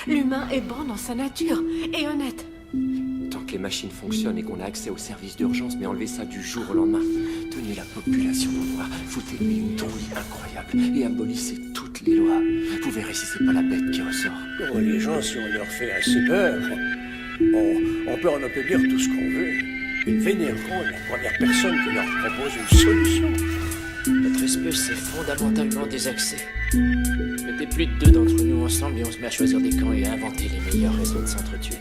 L'humain est bon dans sa nature et honnête. Tant que les machines fonctionnent et qu'on a accès aux services d'urgence, mais enlevez ça du jour au lendemain. Tenez la population au noir, foutez-lui une douille incroyable et abolissez toutes les lois. Vous verrez si c'est pas la bête qui ressort. Oh, les gens, si on leur fait assez peur, on peut en obtenir tout ce qu'on veut. Ils vénéreront la première personne qui leur propose une solution. Notre espèce est fondamentalement désaxée. Mettez plus de deux d'entre nous ensemble et on se met à choisir des camps et à inventer les meilleurs réseaux de s'entretuer.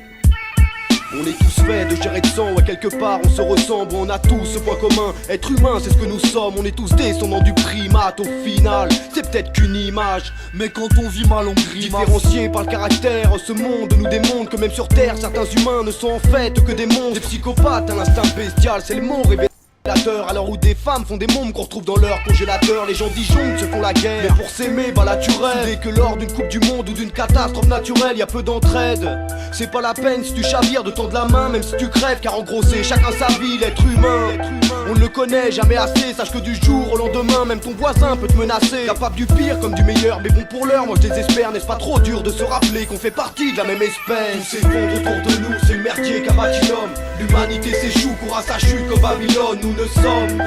On est tous faits de chair et de sang, ouais quelque part on se ressemble, on a tous ce point commun. Être humain c'est ce que nous sommes, on est tous descendants du primate. Au final, c'est peut-être qu'une image, mais quand on vit mal on grimace. Différenciés par le caractère, ce monde nous démontre que même sur terre certains humains ne sont en fait que des monstres. Des psychopathes à l'instinct bestial, c'est le mot révélateur. À l'heure où des femmes font des mômes qu'on retrouve dans leur congélateur, les gens disjonctent se font la guerre. Mais pour s'aimer, bah là tu rêves. Dès que lors d'une coupe du monde ou d'une catastrophe naturelle, y a peu d'entraide. C'est pas la peine si tu chavires de tendre la main, même si tu crèves, car en gros c'est chacun sa vie, l'être humain. On ne le connaît jamais assez, sache que du jour au lendemain, même ton voisin peut te menacer. Capable du pire comme du meilleur, mais bon pour l'heure, moi je désespère. N'est-ce pas trop dur de se rappeler qu'on fait partie de la même espèce? Tout s'effondre autour de nous, c'est le merdier qu'a bâti l'homme. L'humanité s'échoue, court à sa chute comme Babylone. Nous ne sommes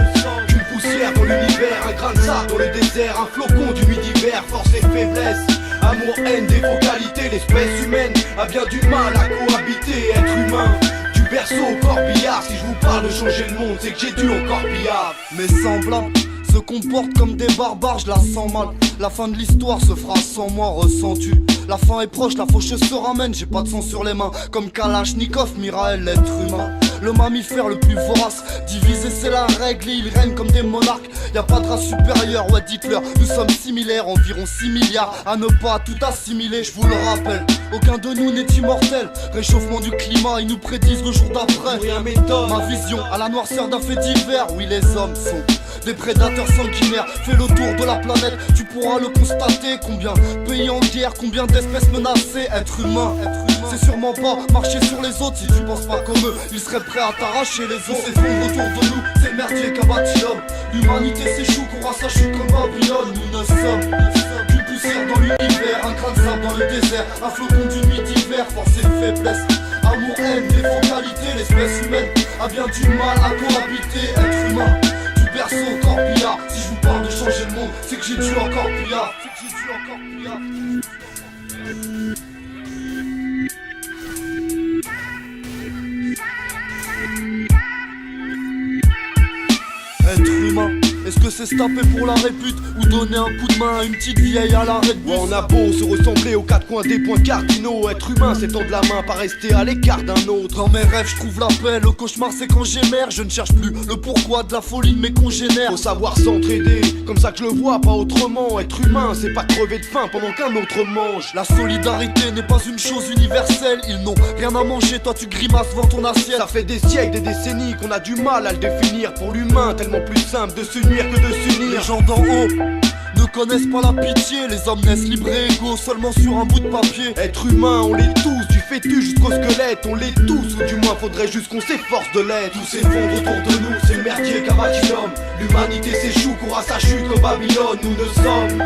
qu'une poussière dans l'univers, un grain de sable dans le désert, un flocon du midi d'hiver, force et faiblesse. Amour, haine, défaut, qualité, l'espèce humaine a bien du mal à cohabiter. Être humain, du berceau au corbillard. Si je vous parle de changer le monde, c'est que j'ai dû encore pillard. Mes semblables se comportent comme des barbares, je la sens mal. La fin de l'histoire se fera sans moi, ressens-tu? La fin est proche, la faucheuse se ramène, j'ai pas de sang sur les mains. Comme Kalachnikov, Mirael, l'être humain. Le mammifère le plus vorace, divisé c'est la règle et ils règnent comme des monarques. Y'a pas de race supérieure, ouais dites-leur, nous sommes similaires, environ 6 milliards à ne pas tout assimiler, je vous le rappelle. Aucun de nous n'est immortel, réchauffement du climat, ils nous prédisent le jour d'après. Rien m'étonne, ma vision à la noirceur d'un fait divers, oui les hommes sont des prédateurs sanguinaires. Fais le tour de la planète, tu pourras le constater. Combien pays en guerre, combien d'espèces menacées. Être humain, c'est sûrement pas marcher sur les autres. Si tu penses pas comme eux, ils seraient prêts à t'arracher les os. S'effondre autour de nous, c'est le merdier qu'a bâti l'homme. L'humanité s'échoue, court à sa chute comme Babylone. Nous ne sommes qu'une poussière dans l'univers, un grain de sable dans le désert, un flocon d'une nuit d'hiver, force et faiblesse. Amour, haine, défaut, qualité, l'espèce humaine a bien du mal à cohabiter. Être humain, berceau au corbillard. Si je vous parle de changer le monde, c'est que j'ai dû encore pillard. Être humain, est-ce que c'est se taper pour la répute ou donner un coup de main à une petite vieille à l'arrêt de bus? Ouais, on a beau se ressembler aux quatre coins des points cardinaux, être humain c'est tendre la main, pas rester à l'écart d'un autre. Dans mes rêves je trouve la paix, le cauchemar c'est quand j'émère. Je ne cherche plus le pourquoi de la folie de mes congénères. Faut savoir s'entraider, comme ça que je le vois, pas autrement. Être humain c'est pas crever de faim pendant qu'un autre mange. La solidarité n'est pas une chose universelle. Ils n'ont rien à manger, toi tu grimaces devant ton assiette. Ça fait des siècles, des décennies qu'on a du mal à le définir. Pour l'humain tellement plus simple de s'unir que de s'unir. Les gens d'en haut ne connaissent pas la pitié. Les hommes naissent libres et égaux seulement sur un bout de papier. Être humain, on l'est tous, du fœtus jusqu'au squelette. On l'est tous, ou du moins faudrait juste qu'on s'efforce de l'être. Tout s'effondre autour de nous, c'est le merdier qu'a bâti l'homme. L'humanité s'échoue, court à sa chute comme Babylone. Nous ne sommes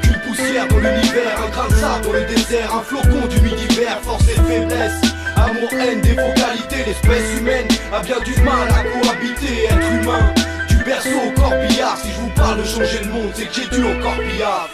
qu'une poussière dans l'univers, un grain de sable dans le désert, un flocon du midi d'hiver, force et faiblesse. Amour, haine, défaut, qualité, l'espèce humaine a bien du mal à cohabiter. Être humain, berceau au corbillard. Si je vous parle de changer le monde, c'est que j'ai dû encore pillard.